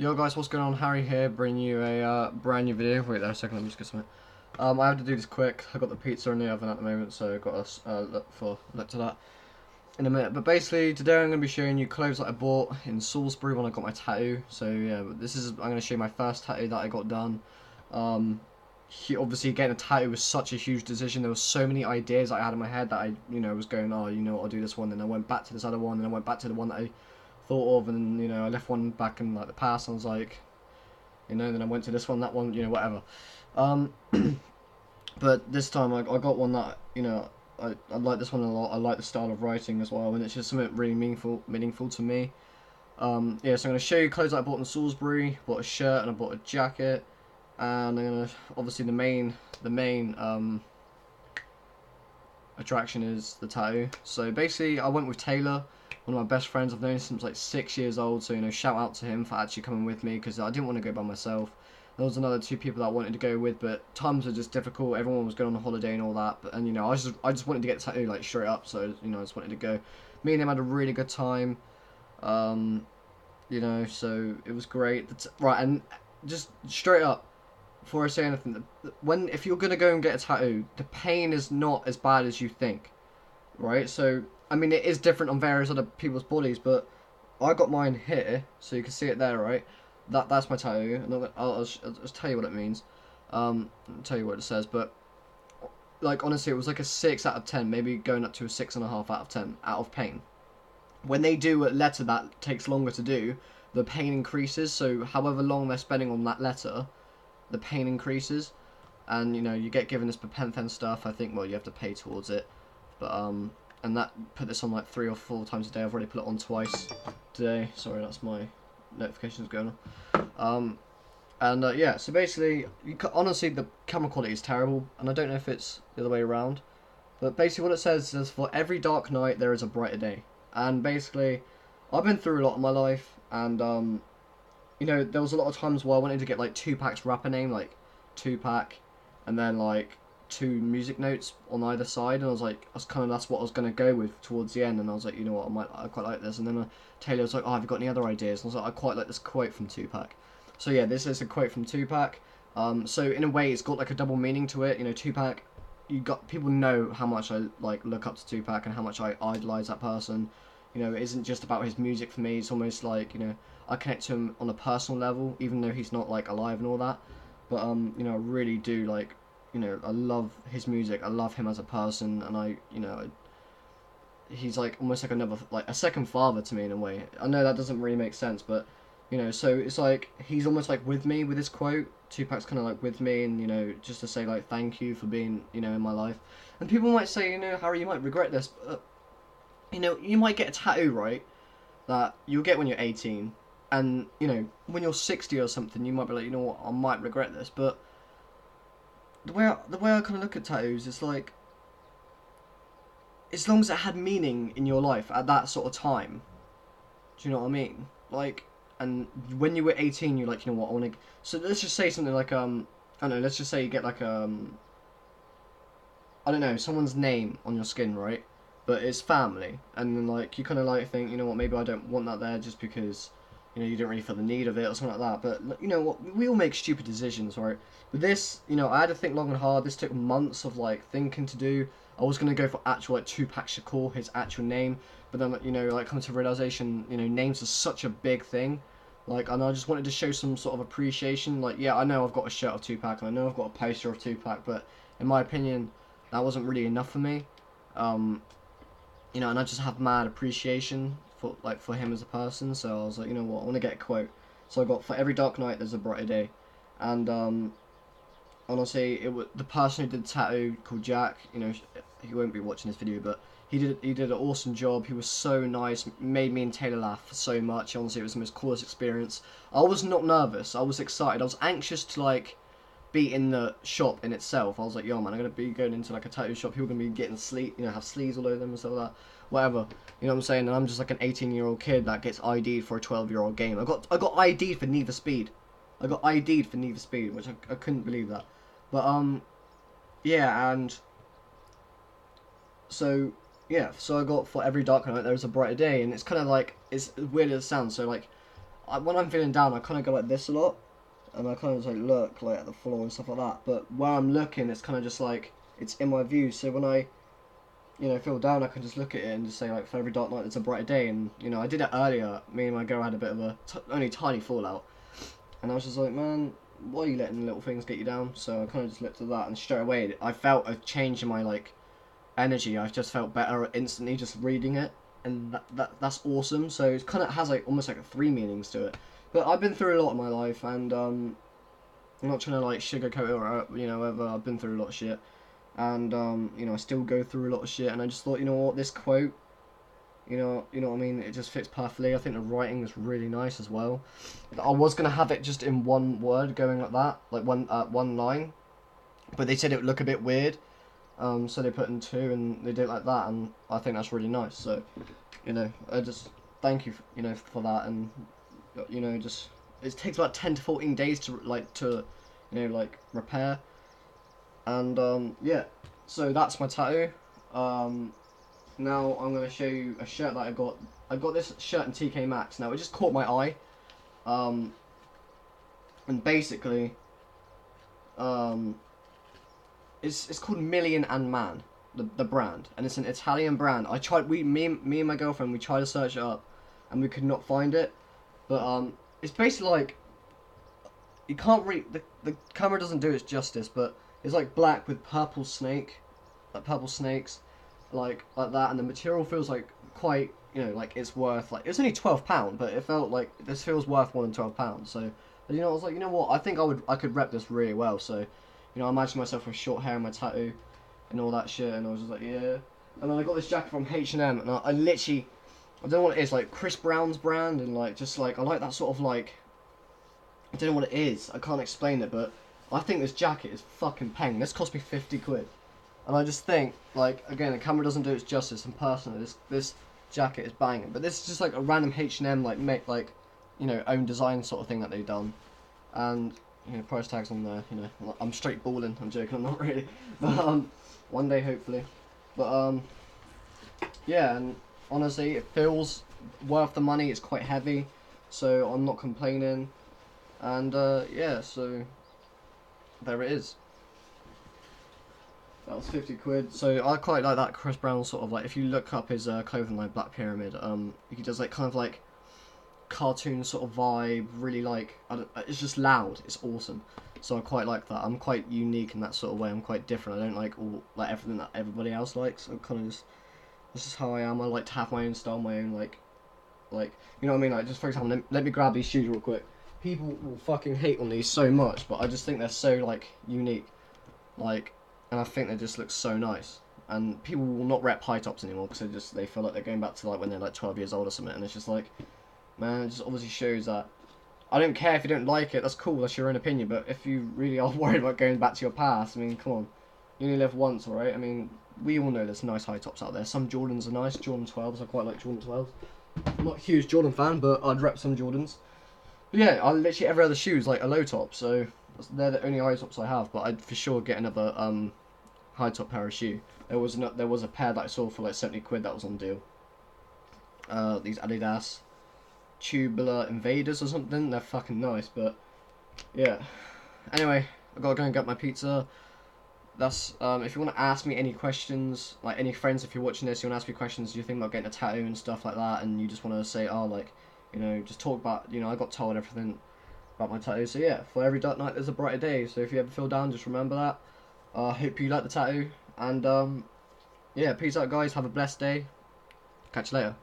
Yo guys, what's going on? Harry here, bringing you a brand new video. Wait there a second, let me just get something. I have to do this quick. I got the pizza in the oven at the moment, so I've got us look to that in a minute. But basically, today I'm going to be showing you clothes that I bought in Salisbury when I got my tattoo. So yeah, I'm going to show you my first tattoo that I got done. Obviously getting a tattoo was such a huge decision. There were so many ideas I had in my head that I was going, oh, I'll do this one. Then I went back to this other one, and I went back to the one that I thought of, and I left one back in like the past. And I was like, then I went to this one, that one, whatever. Um, but this time I got one that I like this one a lot. I like the style of writing as well, and it's just something really meaningful to me. Yeah, so I'm gonna show you clothes that I bought in Salisbury. Bought a shirt and I bought a jacket, and I'm gonna obviously the main attraction is the tattoo. So basically, I went with Taylor, one of my best friends. I've known him since like 6 years old. So shout out to him for actually coming with me because I didn't want to go by myself. There was another two people that I wanted to go with, but times were just difficult. Everyone was going on a holiday and all that. But I just wanted to get the tattoo like straight up. So I just wanted to go. Me and him had a really good time. So it was great. Right, and just straight up, before I say anything, if you're gonna go and get a tattoo, the pain is not as bad as you think, right? So I mean, it is different on various other people's bodies, but I got mine here, so you can see it there, right? That's my tattoo. And I'll just tell you what it means. I'll tell you what it says, but like honestly, it was like a 6 out of 10, maybe going up to a 6.5 out of 10 out of pain. When they do a letter that takes longer to do, the pain increases. So however long they're spending on that letter, the pain increases, and you get given this Bepanthen stuff. I think you have to pay towards it, but and that put this on like 3 or 4 times a day. I've already put it on twice today. Sorry, that's my notifications going on. Yeah, so basically, honestly, the camera quality is terrible, and I don't know if it's the other way around, but basically what it says is, for every dark night there is a brighter day. And basically, I've been through a lot in my life, and there was a lot of times where I wanted to get like Tupac's rapper name, like Tupac, and then like 2 music notes on either side, and I was like, that's what I was gonna go with towards the end, and I was like, you know what, I quite like this, and then Taylor was like, oh, have you got any other ideas? And I was like, I quite like this quote from Tupac. So yeah, this is a quote from Tupac. So in a way, it's got like a double meaning to it. Tupac, people know how much I like look up to Tupac and how much I idolize that person. It isn't just about his music for me. It's almost like I connect to him on a personal level, even though he's not like alive and all that. But I really do like I love his music. I love him as a person, and he's like almost like a second father to me in a way. I know that doesn't really make sense, but so it's like he's almost like with me with this quote. Tupac's kind of like with me, and just to say like thank you for being in my life. And people might say, Harry, you might regret this, but you might get a tattoo, right, that you'll get when you're 18, and when you're 60 or something, you might be like, you know what, I might regret this. But the way I kind of look at tattoos is like, as long as it had meaning in your life at that sort of time, do you know what I mean? Like, and when you were 18, you're like, you know what, I want to. So let's just say something like I don't know. Let's just say you get like I don't know, someone's name on your skin, right? But it's family, and then like you kind of like think, you know what, maybe I don't want that there just because you don't really feel the need of it or something like that. But you know what, we all make stupid decisions, right? But this, I had to think long and hard. This took months of like thinking to do. I was gonna go for actual like Tupac Shakur, his actual name, but then like come to realization, names are such a big thing. Like, and I just wanted to show some sort of appreciation. Like, yeah, I know I've got a shirt of Tupac, and I know I've got a poster of Tupac, but in my opinion, that wasn't really enough for me. And I just have mad appreciation for him as a person. So I was like, you know what, I want to get a quote. So I got, for every dark night there's a brighter day, and honestly, the person who did the tattoo, called Jack. He won't be watching this video, but he did an awesome job. He was so nice, made me and Taylor laugh so much. Honestly, it was the most coolest experience. I was not nervous. I was excited. I was anxious to like be in the shop in itself. I was like, yo man, I'm gonna be going into like a tattoo shop. People are gonna be getting have sleeves all over them and stuff like that. Whatever. You know what I'm saying? And I'm just like an 18-year-old kid that gets ID'd for a 12-year-old game. I got ID'd for Need for Speed. I got ID'd for Need for Speed, which I couldn't believe that. But yeah, and so yeah, so I got, for every dark night there is a brighter day, and it's kind of like, it's weird as it sounds. So like, when I'm feeling down, I kind of go like this a lot, and I kind of just like look like at the floor and stuff like that. But where I'm looking, it's kind of just like it's in my view. So when I feel down, I can just look at it and just say like, for every dark night, there's a brighter day. And I did it earlier. Me and my girl had a bit of a only tiny fallout, and I was just like, man, why are you letting little things get you down? So I kind of just looked at that, and straight away I felt a change in my like energy. I just felt better instantly just reading it, and that's awesome. So it kind of has like almost like three meanings to it. But I've been through a lot in my life, and I'm not trying to like sugarcoat it or whatever. I've been through a lot of shit, and I still go through a lot of shit. And I just thought, you know what, this quote, you know what I mean. It just fits perfectly. I think the writing is really nice as well. I was gonna have it just in one word, going like that, like one line, but they said it would look a bit weird. So they put in two, and they did it like that, and I think that's really nice. So, I just thank you, for that, and just it takes about 10 to 14 days to repair, and yeah. So that's my tattoo. Now I'm gonna show you a shirt that I got. I got this shirt in TK Maxx. Now it just caught my eye, and basically, it's called Million and Man, the brand, and it's an Italian brand. Me and my girlfriend, we tried to search it up, and we could not find it. But it's basically like, you can't really, the camera doesn't do its justice, but it's like black with purple snakes, like that, and the material feels like quite, like it's worth, like, it's only £12, but it felt like this feels worth more than £12. So, I was like, you know what, I think I could rep this really well. So, I imagined myself with short hair and my tattoo and all that shit, and I was just like, yeah. And then I got this jacket from H&M, and I literally, I don't know what it is, like Chris Brown's brand, and like just like I like that sort of like, I don't know what it is, I can't explain it, but I think this jacket is fucking peng. This cost me 50 quid, and I just think, like, again, the camera doesn't do its justice, and personally this jacket is banging. But this is just like a random H&M own design sort of thing that they've done, and price tags on there. I'm straight balling. I'm joking. I'm not really, but one day hopefully. But yeah, and honestly, it feels worth the money. It's quite heavy, so I'm not complaining. And yeah, so there it is. That was 50 quid. So I quite like that Chris Brown sort of like. If you look up his clothing line, Black Pyramid, he does like kind of like cartoon sort of vibe, really like, it's just loud, it's awesome. So I quite like that. I'm quite unique in that sort of way. I'm quite different. I don't like everything that everybody else likes. I'm kind of just, this is how I am. I like to have my own style, my own like you know what I mean. Like, just for example, let me grab these shoes real quick. People will fucking hate on these so much, but I just think they're so like unique, like, and I think they just look so nice. And people will not rep high tops anymore because they feel like they're going back to like when they're like 12 years old or something, and it's just like, man, it just obviously shows that I don't care if you don't like it. That's cool. That's your own opinion. But if you really are worried about going back to your past, I mean, come on, you only live once, alright? I mean, we all know there's nice high tops out there. Some Jordans are nice. Jordan 12s. I quite like Jordan 12s. I'm not a huge Jordan fan, but I'd rep some Jordans. But yeah, I literally every other shoe is like a low top, so they're the only high tops I have. But I'd for sure get another high top pair of shoe. There was a pair that I saw for like 70 quid that was on deal. These Adidas Tubular Invaders or something. They're fucking nice, but yeah. Anyway, I gotta go and get my pizza. That's if you want to ask me any questions, like any friends, if you're watching this, you want to ask me questions, do you think about getting a tattoo and stuff like that, and you just want to say, oh, like, just talk about, I got told everything about my tattoo. So yeah, for every dark night there's a brighter day. So if you ever feel down, just remember that. I hope you like the tattoo, and yeah, peace out guys, have a blessed day, catch you later.